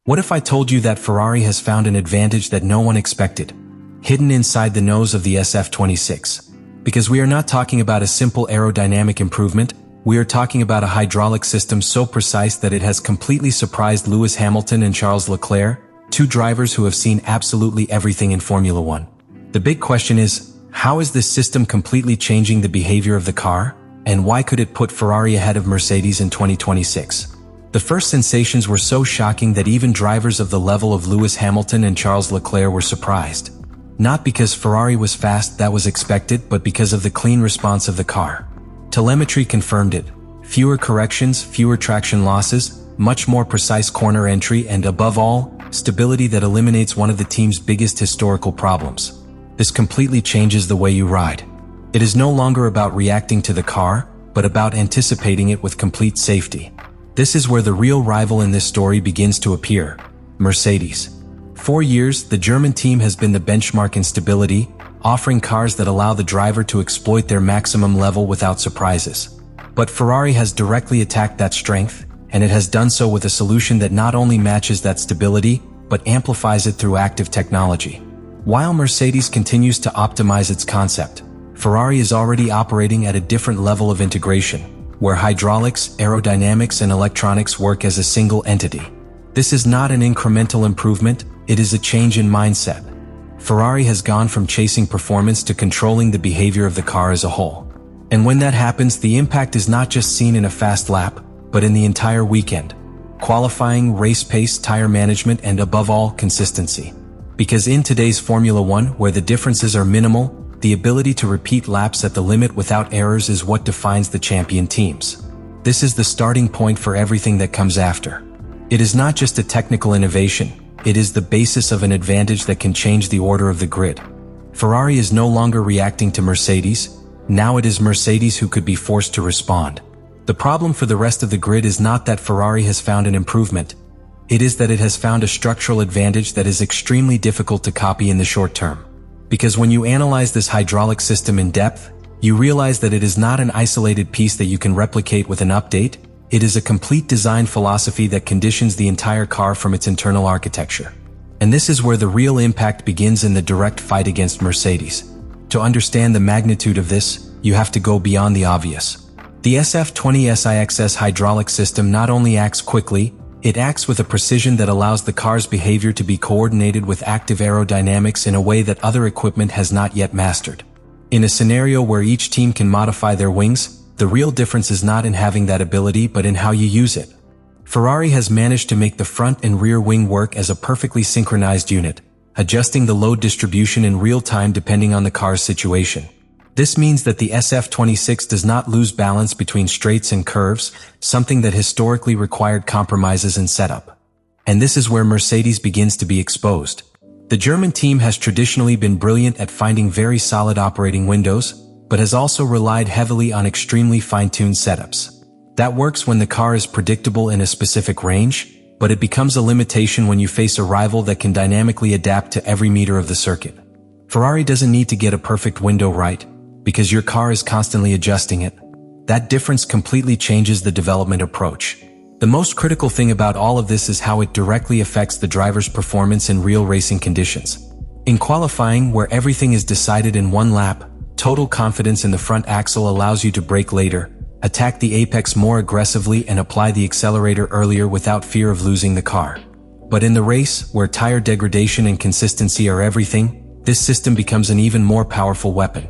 What if I told you that Ferrari has found an advantage that no one expected, hidden inside the nose of the SF26? Because we are not talking about a simple aerodynamic improvement, we are talking about a hydraulic system so precise that it has completely surprised Lewis Hamilton and Charles Leclerc, two drivers who have seen absolutely everything in Formula One. The big question is, how is this system completely changing the behavior of the car, and why could it put Ferrari ahead of Mercedes in 2026? The first sensations were so shocking that even drivers of the level of Lewis Hamilton and Charles Leclerc were surprised. Not because Ferrari was fast, that was expected, but because of the clean response of the car. Telemetry confirmed it. Fewer corrections, fewer traction losses, much more precise corner entry, and above all, stability that eliminates one of the team's biggest historical problems. This completely changes the way you ride. It is no longer about reacting to the car, but about anticipating it with complete safety. This is where the real rival in this story begins to appear: Mercedes. For years, the German team has been the benchmark in stability, offering cars that allow the driver to exploit their maximum level without surprises. But Ferrari has directly attacked that strength, and it has done so with a solution that not only matches that stability, but amplifies it through active technology. While Mercedes continues to optimize its concept, Ferrari is already operating at a different level of integration, where hydraulics, aerodynamics, and electronics work as a single entity. This is not an incremental improvement, it is a change in mindset. Ferrari has gone from chasing performance to controlling the behavior of the car as a whole. And when that happens, the impact is not just seen in a fast lap, but in the entire weekend. Qualifying, race pace, tire management, and above all, consistency. Because in today's Formula One, where the differences are minimal, the ability to repeat laps at the limit without errors is what defines the champion teams. This is the starting point for everything that comes after. It is not just a technical innovation, it is the basis of an advantage that can change the order of the grid. Ferrari is no longer reacting to Mercedes, now it is Mercedes who could be forced to respond. The problem for the rest of the grid is not that Ferrari has found an improvement, it is that it has found a structural advantage that is extremely difficult to copy in the short term. Because when you analyze this hydraulic system in depth, you realize that it is not an isolated piece that you can replicate with an update, it is a complete design philosophy that conditions the entire car from its internal architecture. And this is where the real impact begins in the direct fight against Mercedes. To understand the magnitude of this, you have to go beyond the obvious. The SF20SIXS hydraulic system not only acts quickly, it acts with a precision that allows the car's behavior to be coordinated with active aerodynamics in a way that other equipment has not yet mastered. In a scenario where each team can modify their wings, the real difference is not in having that ability but in how you use it. Ferrari has managed to make the front and rear wing work as a perfectly synchronized unit, adjusting the load distribution in real time depending on the car's situation. This means that the SF26 does not lose balance between straights and curves, something that historically required compromises in setup. And this is where Mercedes begins to be exposed. The German team has traditionally been brilliant at finding very solid operating windows, but has also relied heavily on extremely fine-tuned setups. That works when the car is predictable in a specific range, but it becomes a limitation when you face a rival that can dynamically adapt to every meter of the circuit. Ferrari doesn't need to get a perfect window right, because your car is constantly adjusting it. That difference completely changes the development approach. The most critical thing about all of this is how it directly affects the driver's performance in real racing conditions. In qualifying, where everything is decided in one lap, total confidence in the front axle allows you to brake later, attack the apex more aggressively, and apply the accelerator earlier without fear of losing the car. But in the race, where tire degradation and consistency are everything, this system becomes an even more powerful weapon.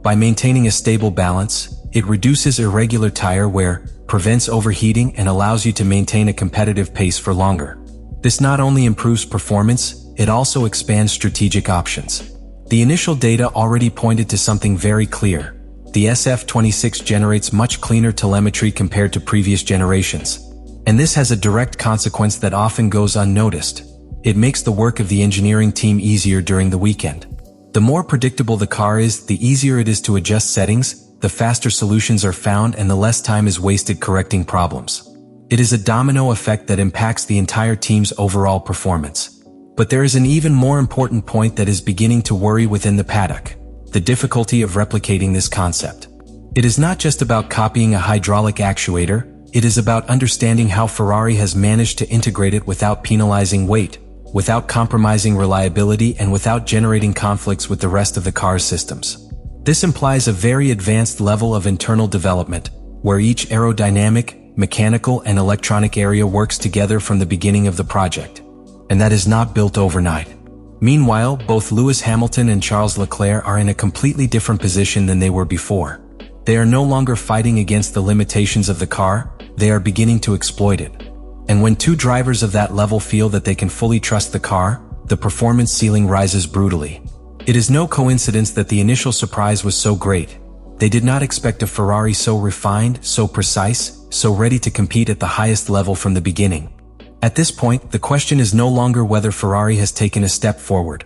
By maintaining a stable balance, it reduces irregular tire wear, prevents overheating, and allows you to maintain a competitive pace for longer. This not only improves performance, it also expands strategic options. The initial data already pointed to something very clear. The SF26 generates much cleaner telemetry compared to previous generations. And this has a direct consequence that often goes unnoticed. It makes the work of the engineering team easier during the weekend. The more predictable the car is, the easier it is to adjust settings, the faster solutions are found, and the less time is wasted correcting problems. It is a domino effect that impacts the entire team's overall performance. But there is an even more important point that is beginning to worry within the paddock: the difficulty of replicating this concept. It is not just about copying a hydraulic actuator, It is about understanding how Ferrari has managed to integrate it without penalizing weight, without compromising reliability, and without generating conflicts with the rest of the car's systems. This implies a very advanced level of internal development, where each aerodynamic, mechanical, and electronic area works together from the beginning of the project. And that is not built overnight. Meanwhile, both Lewis Hamilton and Charles Leclerc are in a completely different position than they were before. They are no longer fighting against the limitations of the car, they are beginning to exploit it. And when two drivers of that level feel that they can fully trust the car, the performance ceiling rises brutally. It is no coincidence that the initial surprise was so great. They did not expect a Ferrari so refined, so precise, so ready to compete at the highest level from the beginning. At this point, the question is no longer whether Ferrari has taken a step forward.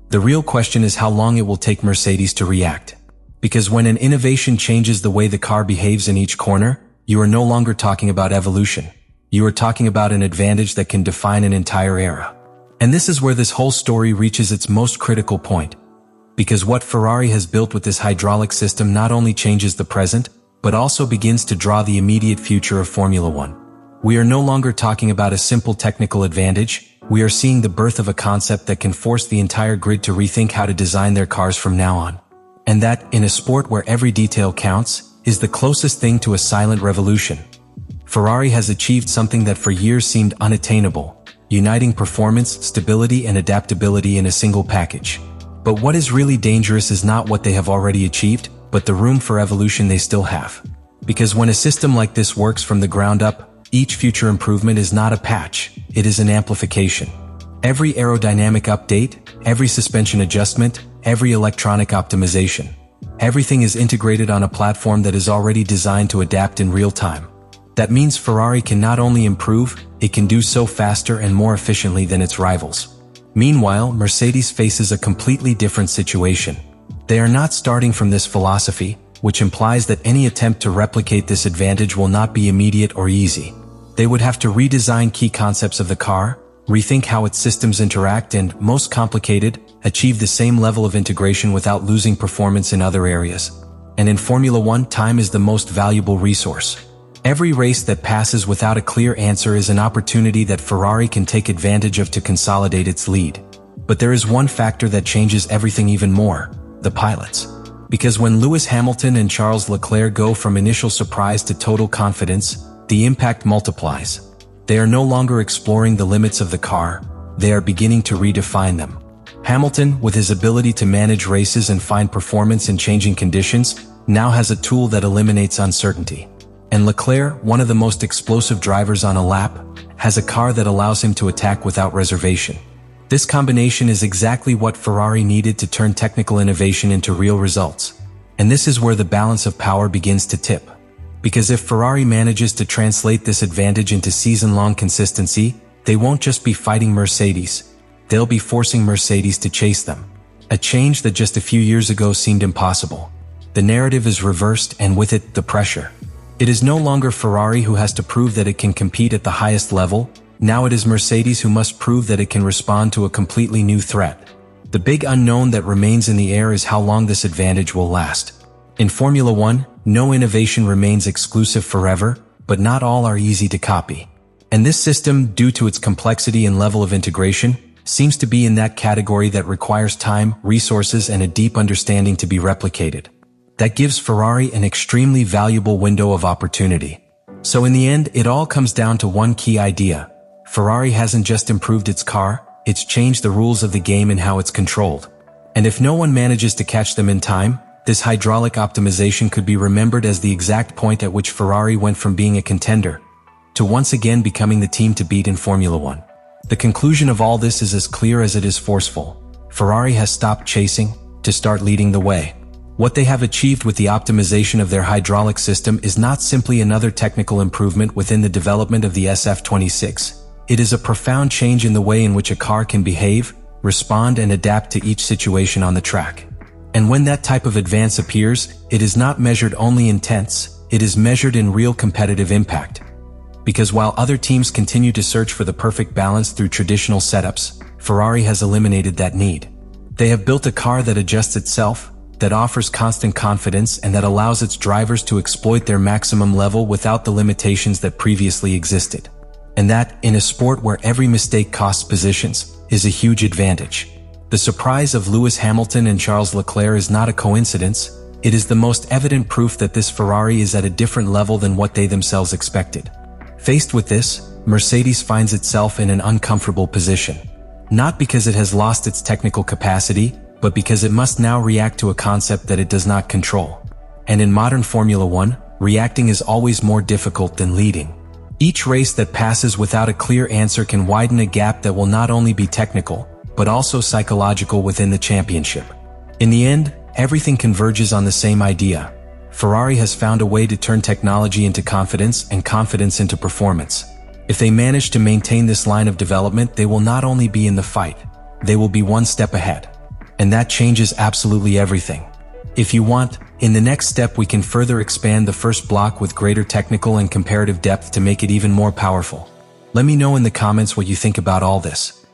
The real question is how long it will take Mercedes to react. Because when an innovation changes the way the car behaves in each corner, you are no longer talking about evolution. You are talking about an advantage that can define an entire era. And this is where this whole story reaches its most critical point. Because what Ferrari has built with this hydraulic system not only changes the present, but also begins to draw the immediate future of Formula One. We are no longer talking about a simple technical advantage, we are seeing the birth of a concept that can force the entire grid to rethink how to design their cars from now on. And that, in a sport where every detail counts, is the closest thing to a silent revolution. Ferrari has achieved something that for years seemed unattainable, uniting performance, stability, and adaptability in a single package. But what is really dangerous is not what they have already achieved, but the room for evolution they still have. Because when a system like this works from the ground up, each future improvement is not a patch, it is an amplification. Every aerodynamic update, every suspension adjustment, every electronic optimization. Everything is integrated on a platform that is already designed to adapt in real time. That means Ferrari can not only improve, it can do so faster and more efficiently than its rivals. Meanwhile, Mercedes faces a completely different situation. They are not starting from this philosophy, which implies that any attempt to replicate this advantage will not be immediate or easy. They would have to redesign key concepts of the car, rethink how its systems interact, and, most complicated, achieve the same level of integration without losing performance in other areas. And in Formula One, time is the most valuable resource. Every race that passes without a clear answer is an opportunity that Ferrari can take advantage of to consolidate its lead. But there is one factor that changes everything even more: the pilots. Because when Lewis Hamilton and Charles Leclerc go from initial surprise to total confidence, the impact multiplies. They are no longer exploring the limits of the car, they are beginning to redefine them. Hamilton, with his ability to manage races and find performance in changing conditions, now has a tool that eliminates uncertainty. And Leclerc, one of the most explosive drivers on a lap, has a car that allows him to attack without reservation. This combination is exactly what Ferrari needed to turn technical innovation into real results. And this is where the balance of power begins to tip. Because if Ferrari manages to translate this advantage into season-long consistency, they won't just be fighting Mercedes, they'll be forcing Mercedes to chase them. A change that just a few years ago seemed impossible. The narrative is reversed, and with it, the pressure. It is no longer Ferrari who has to prove that it can compete at the highest level, now it is Mercedes who must prove that it can respond to a completely new threat. The big unknown that remains in the air is how long this advantage will last. In Formula One, no innovation remains exclusive forever, but not all are easy to copy. And this system, due to its complexity and level of integration, seems to be in that category that requires time, resources, and a deep understanding to be replicated. That gives Ferrari an extremely valuable window of opportunity. So in the end, it all comes down to one key idea. Ferrari hasn't just improved its car, it's changed the rules of the game and how it's controlled. And if no one manages to catch them in time, this hydraulic optimization could be remembered as the exact point at which Ferrari went from being a contender to once again becoming the team to beat in Formula One. The conclusion of all this is as clear as it is forceful. Ferrari has stopped chasing to start leading the way. What they have achieved with the optimization of their hydraulic system is not simply another technical improvement within the development of the SF26. It is a profound change in the way in which a car can behave, respond, and adapt to each situation on the track. And when that type of advance appears, it is not measured only in tenths, it is measured in real competitive impact. Because while other teams continue to search for the perfect balance through traditional setups, Ferrari has eliminated that need. They have built a car that adjusts itself, that offers constant confidence and that allows its drivers to exploit their maximum level without the limitations that previously existed. And that, in a sport where every mistake costs positions, is a huge advantage. The surprise of Lewis Hamilton and Charles Leclerc is not a coincidence. It is the most evident proof that this Ferrari is at a different level than what they themselves expected. Faced with this, Mercedes finds itself in an uncomfortable position. Not because it has lost its technical capacity, but because it must now react to a concept that it does not control. And in modern Formula One, reacting is always more difficult than leading. Each race that passes without a clear answer can widen a gap that will not only be technical, but also psychological within the championship. In the end, everything converges on the same idea. Ferrari has found a way to turn technology into confidence and confidence into performance. If they manage to maintain this line of development, they will not only be in the fight, they will be one step ahead. And that changes absolutely everything. If you want, in the next step we can further expand the first block with greater technical and comparative depth to make it even more powerful. Let me know in the comments what you think about all this.